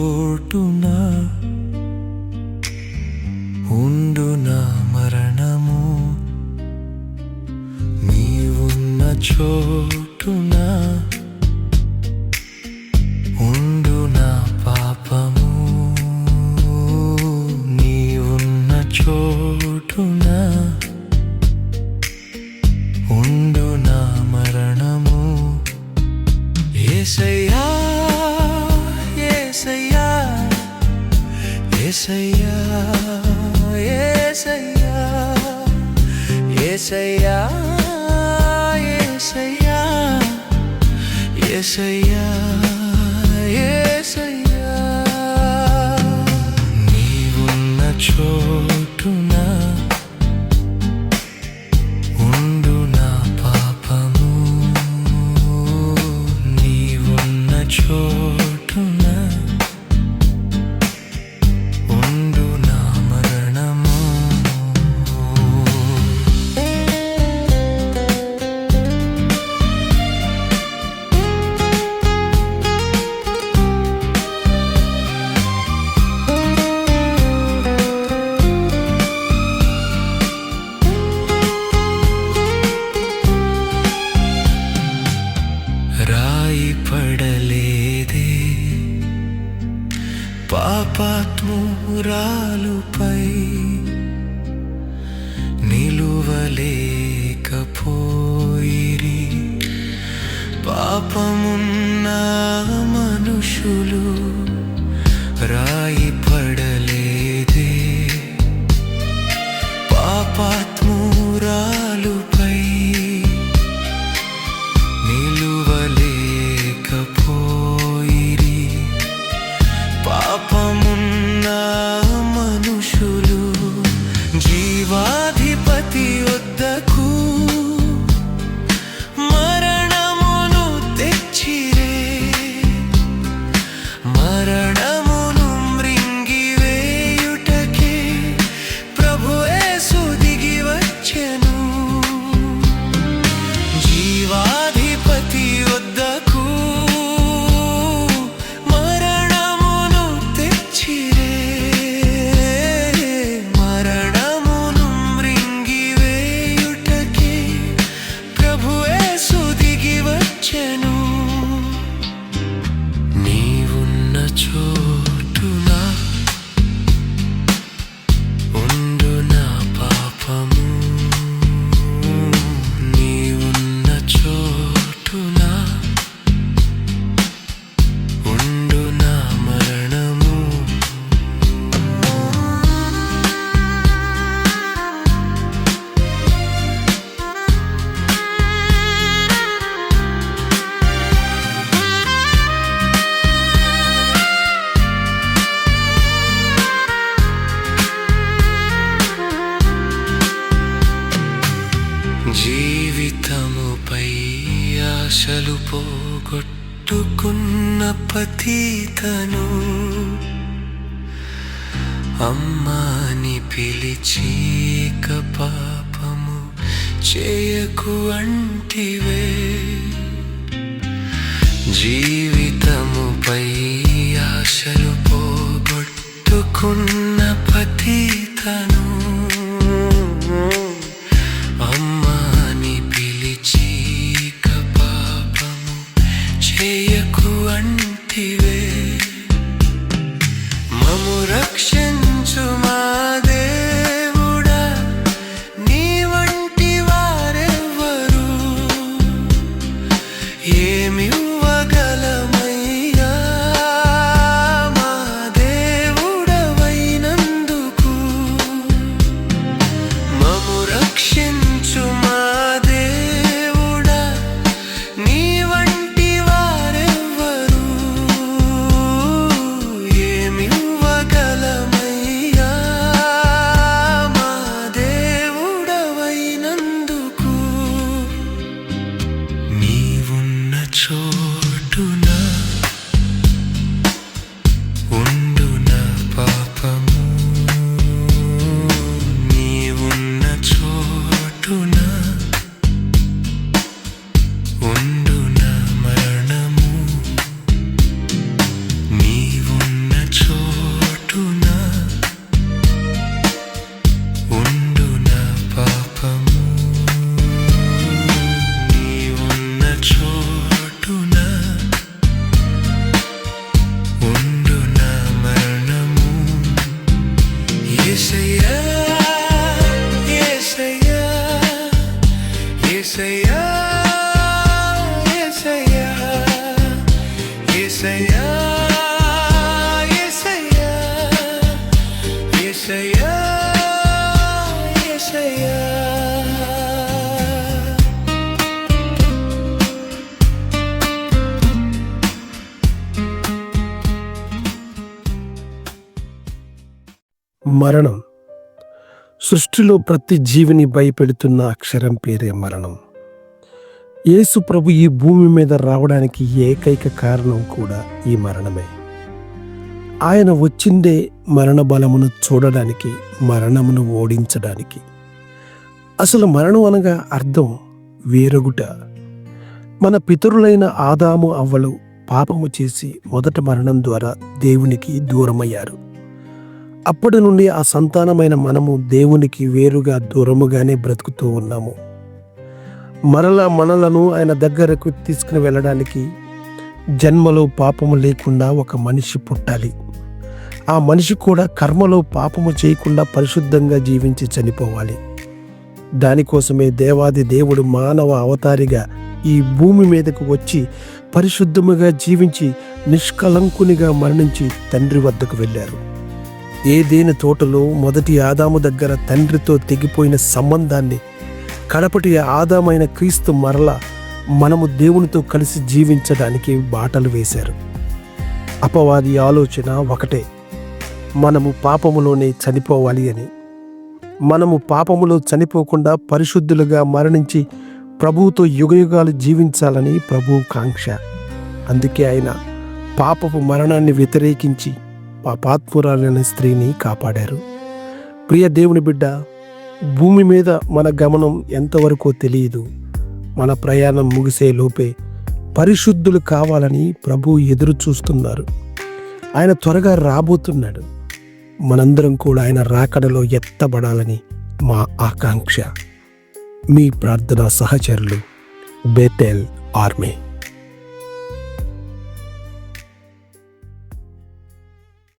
చోటున ఉండునా మరణము, నీవున్న చోటున ఉండునా పాపము, నీవున్న చోటున ఉండునా మరణము. యేసయ్యా యేసయ్యా యేసయ్యా యేసయ్యా యేసయ్యా యేసయ్యా యేసయ్యా యేసయ్యా, నీవున్న చోటున ఉండునా పాపము, నీవున్న చోటున ఉండునా మరణము. రాయి పడలేదే పాపాత్మురాలుపై, నిలువలేకపోయిరి పాపమున్న మనుషులు. రాయి పడలేదే పాపాత్మురాలుపై, నిలువలేకపోయిరి పాపమున్న మనుషులు. జీవాధిపతి వద్దకు మరణమును తెచ్చిరే, మరణమును మృంగివేయుటకే ప్రభు యేసు దిగి వచ్చెను. జీవాధిపతి వద్దకు మరణమును తెచ్చిరే, మరణమును మృంగివేయుటకే ప్రభు యేసు దిగి వచ్చెను. నీవున్న చోటున ఉండునా పాపము, నీవున్న చోటున ఉండునా మరణము. జీవితముపై ఆశలు పోగొట్టుకున్న పతితను అమ్మాని పిలిచీక పాపము చేయకు అంటివే. జీవితముపై ఆశలు పోగొట్టుకున్న పతితను అమ్మాని పిలిచీక పాపము చేయకు అంటివే. మము రక్షించు మా దేవుడా, నీ వంటి వారెవ్వరు, ఏమివ్వగలమయ్యా మా దేవుడవైనందుకు. మము రక్షించు మా దేవుడా, నీ వంటి వారెవ్వరు, ఏమివ్వగలమయ్యా మరణం సృష్టిలో ప్రతి జీవిని భయపెడుతున్న అక్షరం పేరే మరణం. యేసు ప్రభు ఈ భూమి మీద రావడానికి ఏకైక కారణం కూడా ఈ మరణమే. ఆయన వచ్చిందే మరణ బలమును చూడడానికి, మరణమును ఓడించడానికి. అసలు మరణం అనగా అర్థం వేరొగుట. మన పితరులైన ఆదాము అవ్వలు పాపము చేసి మొదట మరణం ద్వారా దేవునికి దూరమయ్యారు. అప్పటి నుండి ఆ సంతానమైన మనము దేవునికి వేరుగా దూరముగానే బ్రతుకుతూ ఉన్నాము. మరలా మనలను ఆయన దగ్గరకు తీసుకుని వెళ్ళడానికి జన్మలో పాపము లేకుండా ఒక మనిషి పుట్టాలి. ఆ మనిషి కూడా కర్మలో పాపము చేయకుండా పరిశుద్ధంగా జీవించి చనిపోవాలి. దానికోసమే దేవాది దేవుడు మానవ అవతారిగా ఈ భూమి మీదకు వచ్చి పరిశుద్ధముగా జీవించి నిష్కలంకునిగా మరణించి తండ్రి వద్దకు వెళ్ళారు. ఏదేని తోటలో మొదటి ఆదాము దగ్గర తండ్రితో తెగిపోయిన సంబంధాన్ని కడపటి ఆదామైన క్రీస్తు మరలా మనము దేవునితో కలిసి జీవించడానికి బాటలు వేశారు. అపవాది ఆలోచన ఒకటే, మనము పాపములోనే చనిపోవాలి అని. మనము పాపములో చనిపోకుండా పరిశుద్ధులుగా మరణించి ప్రభువుతో యుగయుగాలు జీవించాలని ప్రభువు కాంక్ష. అందుకే ఆయన పాపపు మరణాన్ని వ్యతిరేకించి పాపాత్మురాలైన స్త్రీని కాపాడారు. ప్రియ దేవుని బిడ్డ, భూమి మీద మన గమనం ఎంతవరకో తెలియదు. మన ప్రయాణం ముగిసే లోపే పరిశుద్ధులు కావాలని ప్రభువు ఎదురు చూస్తున్నారు. ఆయన త్వరగా రాబోతున్నాడు. మనందరం కూడా ఆయన రాకడలో ఎత్తబడాలని మా ఆకాంక్ష. మీ ప్రార్థనా సహచరులు, బేతెల్ ఆర్మీ.